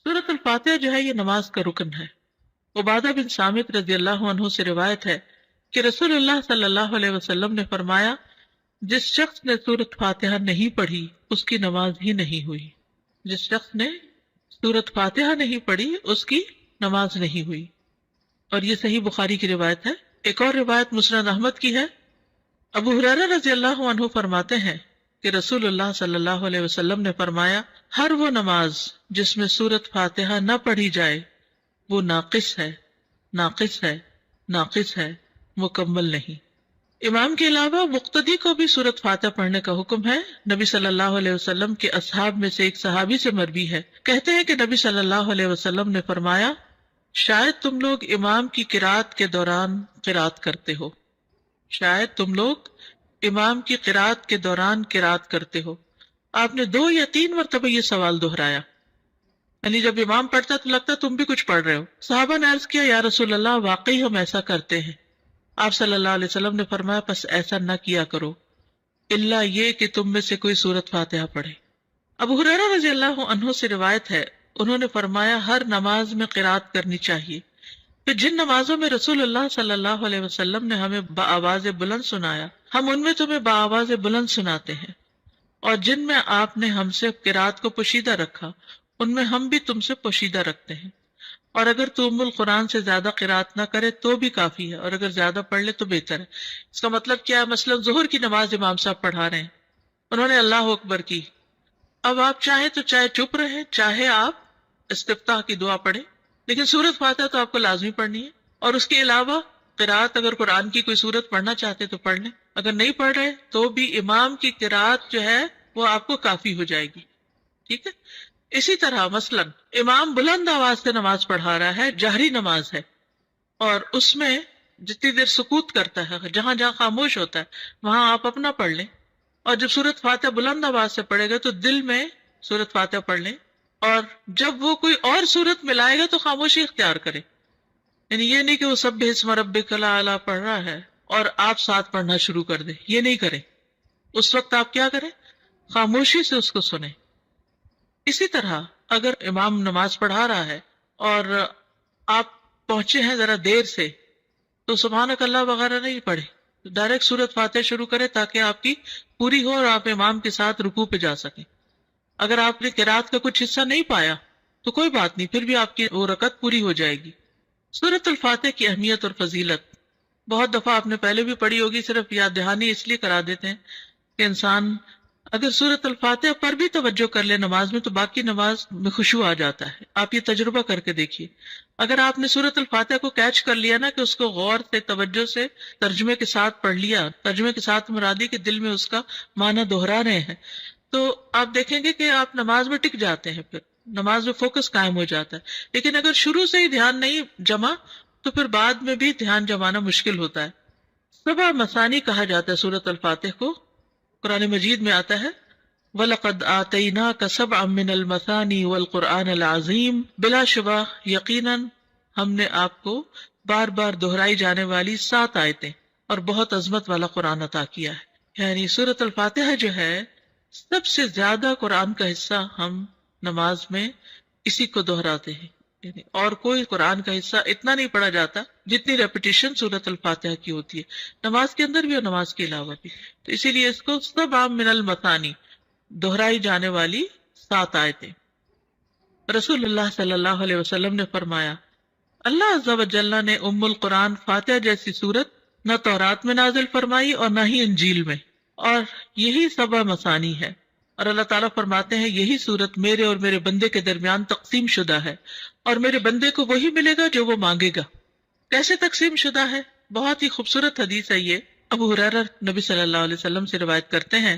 سورۃ الفاتحہ جو ہے یہ نماز کا رکن ہے۔ عبادہ بن صامت رضی اللہ عنہ سے روایت ہے کہ رسول اللہ صلی اللہ علیہ وسلم نے فرمایا، جس شخص نے سورۃ فاتحہ نہیں پڑھی اس کی نماز ہی نہیں ہوئی۔ جس شخص نے سورۃ فاتحہ نہیں پڑھی اس کی نماز نہیں ہوئی، اور یہ صحیح بخاری کی روایت ہے۔ ایک اور روایت مسند احمد کی ہے۔ ابو ہریرہ رضی اللہ عنہ فرماتے ہیں کہ رسول اللہ صلی اللہ علیہ وسلم نے فرمایا، ہر وہ نماز جس میں سورۃ فاتحہ نہ پڑھی جائے وہ ناقص ہے، ناقص ہے، ناقص ہے، مکمل نہیں۔ امام کے علاوہ مقتدی کو بھی سورۃ فاتحہ پڑھنے کا حکم ہے۔ نبی صلی اللہ علیہ وسلم کے اصحاب میں سے ایک صحابی سے مروی ہے، کہتے ہیں کہ نبی صلی اللہ علیہ وسلم نے فرمایا، شاید تم لوگ امام کی قرات کے دوران قرات کرتے ہو، شاید تم لوگ امام کی قرات کے دوران قرات کرتے ہو۔ آپ نے 2 یا 3 مرتبہ یہ سوال دہرایا، یعنی جب امام پڑھتا تو لگتا تم بھی کچھ پڑھ رہے ہو۔ صحابہ نے عرض کیا، یا رسول اللہ واقعی ہم ایسا کرتے ہیں۔ آپ صلی اللہ علیہ وسلم نے فرمایا، پس ایسا نہ کیا کرو الا یہ کہ تم میں سے کوئی سورۃ فاتحہ پڑھے۔ ابو ہریرہ رضی اللہ عنہ سے روایت ہے، انہوں نے فرمایا، ہر نماز میں قرات کرنی چاہیے۔ پھر جن نمازوں میں رسول اللہ صلی اللہ علیہ وسلم نے ہمیں بآواز بلند سنایا، ہم ان میں تمہیں بآواز بلند سناتے ہیں، اور جن میں آپ نے ہم سے قرات کو پوشیدہ رکھا ان میں ہم بھی تم سے پوشیدہ رکھتے ہیں، اور اگر تو ام القرآن سے زیادہ قرات نہ کرے تو بھی کافی ہے، اور اگر زیادہ پڑھ لے تو بہتر ہے۔ اس کا مطلب کیا ہے؟ مثلا ظہر کی نماز امام صاحب پڑھا رہے ہیں، انہوں نے اللہ اکبر کی، اب آپ چاہیں تو چاہے چپ رہے، چاہے آپ استفتاح کی دعا پڑھیں، لیکن سورۃ فاتحہ تو آپ کو لازمی پڑھنی ہے، اور اس کے علاوہ قرات اگر قرآن کی کوئی سورت پڑھنا چاہتے تو پڑھ لیں، اگر نہیں پڑھ رہے تو بھی امام کی قرات جو ہے وہ آپ کو کافی ہو جائے گی، ٹھیک ہے۔ اسی طرح مثلا امام بلند آواز سے نماز پڑھا رہا ہے، جہری نماز ہے، اور اس میں جتنی دیر سکوت کرتا ہے، جہاں جہاں خاموش ہوتا ہے وہاں آپ اپنا پڑھ لیں، اور جب سورۃ فاتحہ بلند آواز سے پڑھے گا تو دل میں سورۃ فاتحہ پڑھ لیں، اور جب وہ کوئی اور سورت ملائے گا تو خاموشی اختیار کرے، یعنی یہ نہیں کہ وہ سبح اسم ربک الاعلی پڑھ رہا ہے اور آپ ساتھ پڑھنا شروع کر دیں، یہ نہیں کریں۔ اس وقت آپ کیا کریں؟ خاموشی سے اس کو سنیں۔ اسی طرح اگر امام نماز پڑھا رہا ہے اور آپ پہنچے ہیں ذرا دیر سے تو سبحانک اللہ وغیرہ نہیں پڑھے، ڈائریکٹ سورۃ فاتحہ شروع کریں تاکہ آپ کی پوری ہو اور آپ امام کے ساتھ رکوع پہ جا سکیں۔ اگر آپ نے قرات کا کچھ حصہ نہیں پایا تو کوئی بات نہیں، پھر بھی آپ کی وہ رکعت پوری ہو جائے گی۔ سورۃ الفاتحہ کی اہمیت اور فضیلت بہت دفعہ آپ نے پہلے بھی پڑھی ہوگی، صرف یاد دہانی اس لیے کرا دیتے ہیں کہ انسان اگر سورۃ الفاتحہ پر بھی توجہ کر لے نماز میں تو باقی نماز میں خشوع آ جاتا ہے۔ آپ یہ تجربہ کر کے دیکھیے، اگر آپ نے سورۃ الفاتحہ کو کیچ کر لیا نا کہ اس کو غور سے توجہ سے ترجمے کے ساتھ پڑھ لیا، ترجمے کے ساتھ مرادی کے دل میں اس کا معنی دہرا رہے ہیں، تو آپ دیکھیں گے کہ آپ نماز میں ٹک جاتے ہیں، پھر نماز میں فوکس قائم ہو جاتا ہے۔ لیکن اگر شروع سے ہی دھیان نہیں جمع تو پھر بعد میں بھی دھیان جمانا مشکل ہوتا ہے۔ 7 مثانی کہا جاتا ہے سورۃ الفاتحہ کو، قرآن مجید میں آتا ہے وَلَقَدْ آتَيْنَاكَ سَبْعًا مِّنَ الْمَثَانِي وَالْقُرْآنَ الْعَظِيمِ، بلا شبہ یقیناً ہم نے آپ کو بار بار دہرائی جانے والی 7 آیتیں اور بہت عظمت والا قرآن عطا کیا ہے۔ یعنی سورۃ الفاتحہ جو ہے سب سے زیادہ قرآن کا حصہ ہم نماز میں اسی کو دہراتے ہیں، یعنی اور کوئی قرآن کا حصہ اتنا نہیں پڑھا جاتا جتنی ریپیٹیشن سورۃ الفاتحہ کی ہوتی ہے، نماز کے اندر بھی اور نماز کے علاوہ بھی۔ تو اسی لیے اس کو 7 من المثانی، دہرائی جانے والی 7 آیتیں۔ رسول اللہ صلی اللہ علیہ وسلم نے فرمایا، اللہ عز و جل نے ام القرآن فاتحہ جیسی سورت نہ تورات میں نازل فرمائی اور نہ ہی انجیل میں، اور یہی 7 مثانی ہے، اور اللہ تعالیٰ فرماتے ہیں یہی سورت میرے اور میرے بندے کے درمیان تقسیم شدہ ہے، اور میرے بندے کو وہی ملے گا جو وہ مانگے گا۔ کیسے تقسیم شدہ ہے؟ بہت ہی خوبصورت حدیث ہے یہ۔ ابو ہریرہ نبی صلی اللہ علیہ وسلم سے روایت کرتے ہیں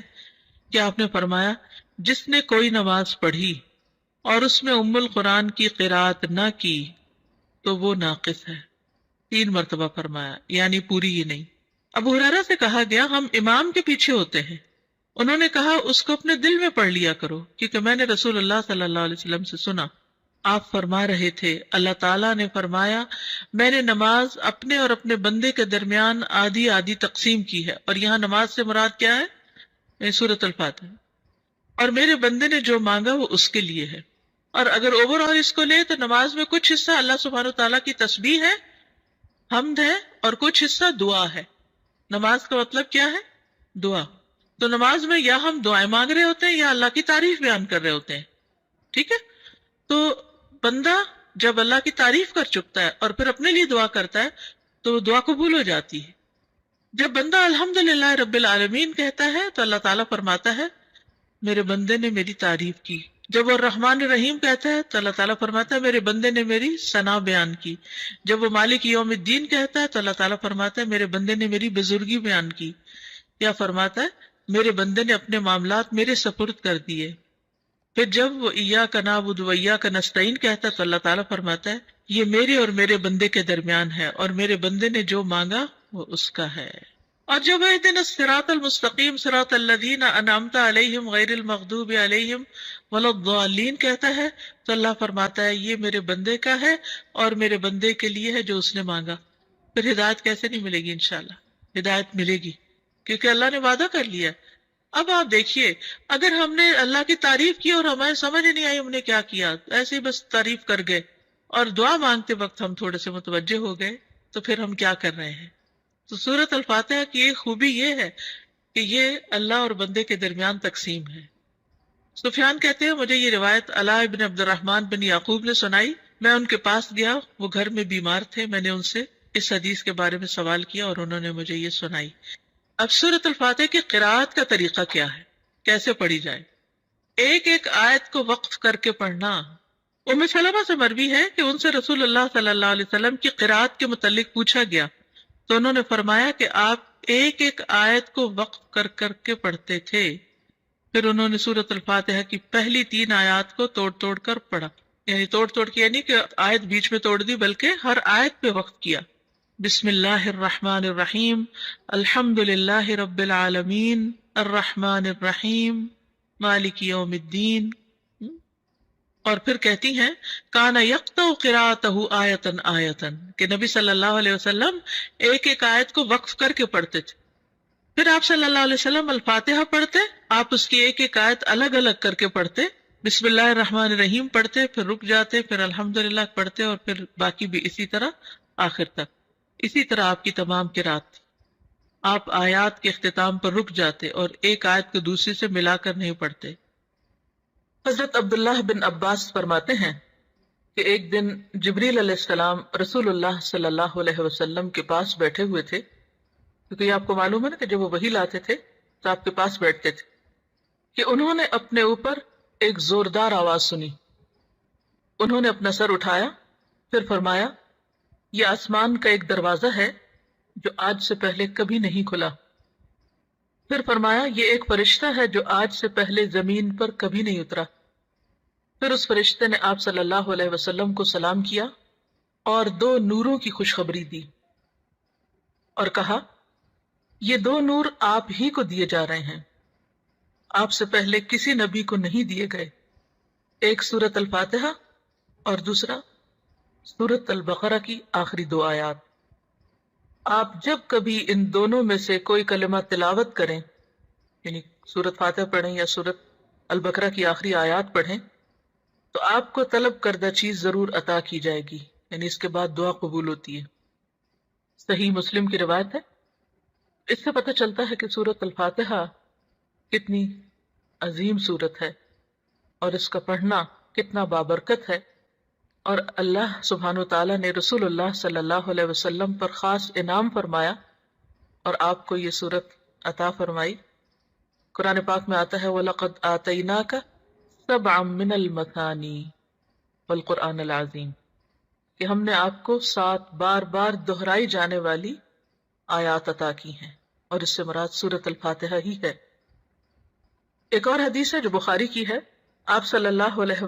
کہ آپ نے فرمایا، جس نے کوئی نماز پڑھی اور اس میں ام القرآن کی قرات نہ کی تو وہ ناقص ہے۔ 3 مرتبہ فرمایا، یعنی پوری ہی نہیں۔ ابو ہریرہ سے کہا گیا، ہم امام کے پیچھے ہوتے ہیں، انہوں نے کہا اس کو اپنے دل میں پڑھ لیا کرو، کیونکہ میں نے رسول اللہ صلی اللہ علیہ وسلم سے سنا، آپ فرما رہے تھے اللہ تعالیٰ نے فرمایا میں نے نماز اپنے اور اپنے بندے کے درمیان آدھی آدھی تقسیم کی ہے، اور یہاں نماز سے مراد کیا ہے؟ سورۃ الفاتحہ، اور میرے بندے نے جو مانگا وہ اس کے لیے ہے، اور اگر اوور آل اس کو لے تو نماز میں کچھ حصہ اللہ سبحانہ تعالیٰ کی تسبیح ہے، حمد ہے، اور کچھ حصہ دعا ہے۔ نماز کا مطلب کیا ہے؟ دعا۔ تو نماز میں یا ہم دعائیں مانگ رہے ہوتے ہیں یا اللہ کی تعریف بیان کر رہے ہوتے ہیں، ٹھیک ہے؟ تو بندہ جب اللہ کی تعریف کر چکتا ہے اور پھر اپنے لیے دعا کرتا ہے تو وہ دعا قبول ہو جاتی ہے۔ جب بندہ الحمدللہ رب العالمین کہتا ہے تو اللہ تعالیٰ فرماتا ہے میرے بندے نے میری تعریف کی۔ جب وہ الرحمن الرحیم کہتا ہے تو اللہ تعالیٰ فرماتا ہے میرے بندے نے میری ثنا بیان کی۔ جب وہ مالک یوم الدین کہتا ہے تو اللہ تعالیٰ فرماتا ہے میرے بندے نے میری بزرگی بیان کی، یا فرماتا ہے میرے بندے نے اپنے معاملات میرے سپرد کر دیے۔ پھر جب وہ ایاک نعبد و ایاک نستعین کہتا ہے تو اللہ تعالیٰ فرماتا ہے یہ میرے اور میرے بندے کے درمیان ہے، اور میرے بندے نے جو مانگا وہ اس کا ہے۔ اور جب اہدنا الصراط المستقیم صراط الذین انعمت علیہم غیر المغضوب علیہم ولا الضالین کہتا ہے تو اللہ فرماتا ہے یہ میرے بندے کا ہے اور میرے بندے کے لیے ہے جو اس نے مانگا۔ پھر ہدایت کیسے نہیں ملے گی؟ انشاءاللہ ہدایت ملے گی، کیونکہ اللہ نے وعدہ کر لیا۔ اب آپ دیکھیے، اگر ہم نے اللہ کی تعریف کی اور ہمیں سمجھ نہیں آئی ہم نے کیا کیا، ایسے ہی بس تعریف کر گئے اور دعا مانگتے وقت ہم تھوڑے سے متوجہ ہو گئے، تو پھر ہم کیا کر رہے ہیں؟ تو سورۃ الفاتحہ کی ایک خوبی یہ ہے کہ یہ اللہ اور بندے کے درمیان تقسیم ہے۔ سفیان کہتے ہیں مجھے یہ روایت علاء بن عبد الرحمن بن یعقوب نے سنائی، میں ان کے پاس گیا، وہ گھر میں بیمار تھے، میں نے ان سے اس حدیث کے بارے میں سوال کیا اور انہوں نے مجھے یہ سنائی۔ اب سورۃ الفاتحہ کی قراءت کا طریقہ کیا ہے، کیسے پڑھی جائے؟ ایک ایک آیت کو وقف کر کے پڑھنا۔ ام سلمہ سے مروی ہے کہ ان سے رسول اللہ صلی اللہ علیہ وسلم کی قراءت کے متعلق پوچھا گیا تو انہوں نے فرمایا کہ آپ ایک ایک آیت کو وقف کر کر کے پڑھتے تھے۔ پھر انہوں نے سورۃ الفاتحہ کی پہلی 3 آیات کو توڑ توڑ کر پڑھا، یعنی توڑ توڑ کے یعنی کہ آیت بیچ میں توڑ دی، بلکہ ہر آیت پہ وقف کیا۔ بسم اللہ الرحمن الرحیم، الحمد للہ رب العالمین، الرحمن الرحیم، مالک یوم الدین۔ اور پھر کہتی ہیں کانا یقطع قراءتہ آیتن آیتن، کہ نبی صلی اللہ علیہ وسلم ایک ایک آیت کو وقف کر کے پڑھتے تھے۔ پھر آپ صلی اللہ علیہ وسلم الفاتحہ پڑھتے، آپ اس کی ایک ایک آیت الگ الگ کر کے پڑھتے، بسم اللہ الرحمن الرحیم پڑھتے، پھر رک جاتے، پھر الحمدللہ پڑھتے، اور پھر باقی بھی اسی طرح آخر تک۔ اسی طرح آپ کی تمام قرات تھی۔ آپ آیات کے اختتام پر رک جاتے اور ایک آیت کو دوسری سے ملا کر نہیں پڑھتے۔ حضرت عبداللہ بن عباس فرماتے ہیں کہ ایک دن جبریل علیہ السلام رسول اللہ صلی اللہ علیہ وسلم کے پاس بیٹھے ہوئے تھے، کیونکہ یہ آپ کو معلوم ہے نا کہ جب وہ وحی لاتے تھے تو آپ کے پاس بیٹھتے تھے، کہ انہوں نے اپنے اوپر ایک زوردار آواز سنی۔ انہوں نے اپنا سر اٹھایا، پھر فرمایا یہ آسمان کا ایک دروازہ ہے جو آج سے پہلے کبھی نہیں کھلا۔ پھر فرمایا یہ ایک فرشتہ ہے جو آج سے پہلے زمین پر کبھی نہیں اترا۔ پھر اس فرشتے نے آپ صلی اللہ علیہ وسلم کو سلام کیا اور 2 نوروں کی خوشخبری دی اور کہا یہ 2 نور آپ ہی کو دیے جا رہے ہیں، آپ سے پہلے کسی نبی کو نہیں دیے گئے، ایک سورۃ الفاتحہ اور دوسرا سورۃ البقرہ کی آخری 2 آیات۔ آپ جب کبھی ان دونوں میں سے کوئی کلمہ تلاوت کریں، یعنی سورۃ فاتحہ پڑھیں یا سورۃ البقرہ کی آخری آیات پڑھیں، تو آپ کو طلب کردہ چیز ضرور عطا کی جائے گی، یعنی اس کے بعد دعا قبول ہوتی ہے۔ صحیح مسلم کی روایت ہے۔ اس سے پتہ چلتا ہے کہ سورۃ الفاتحہ کتنی عظیم سورت ہے اور اس کا پڑھنا کتنا بابرکت ہے، اور اللہ سبحانہ وتعالیٰ نے رسول اللہ صلی اللہ علیہ وسلم پر خاص انعام فرمایا اور آپ کو یہ سورت عطا فرمائی۔ قرآن پاک میں آتا ہے وَلَقَدْ آتَيْنَاكَ سَبْعًا مِّنَ الْمَثَانِي وَالْقُرْآنِ الْعَظِيمِ، کہ ہم نے آپ کو 7 بار بار دہرائی جانے والی آیات عطا کی ہیں، اور اس سے مراد سورۃ الفاتحہ ہی ہے۔ ایک اور حدیث ہے جو بخاری کی ہے، آپ صلی اللہ علیہ وسلم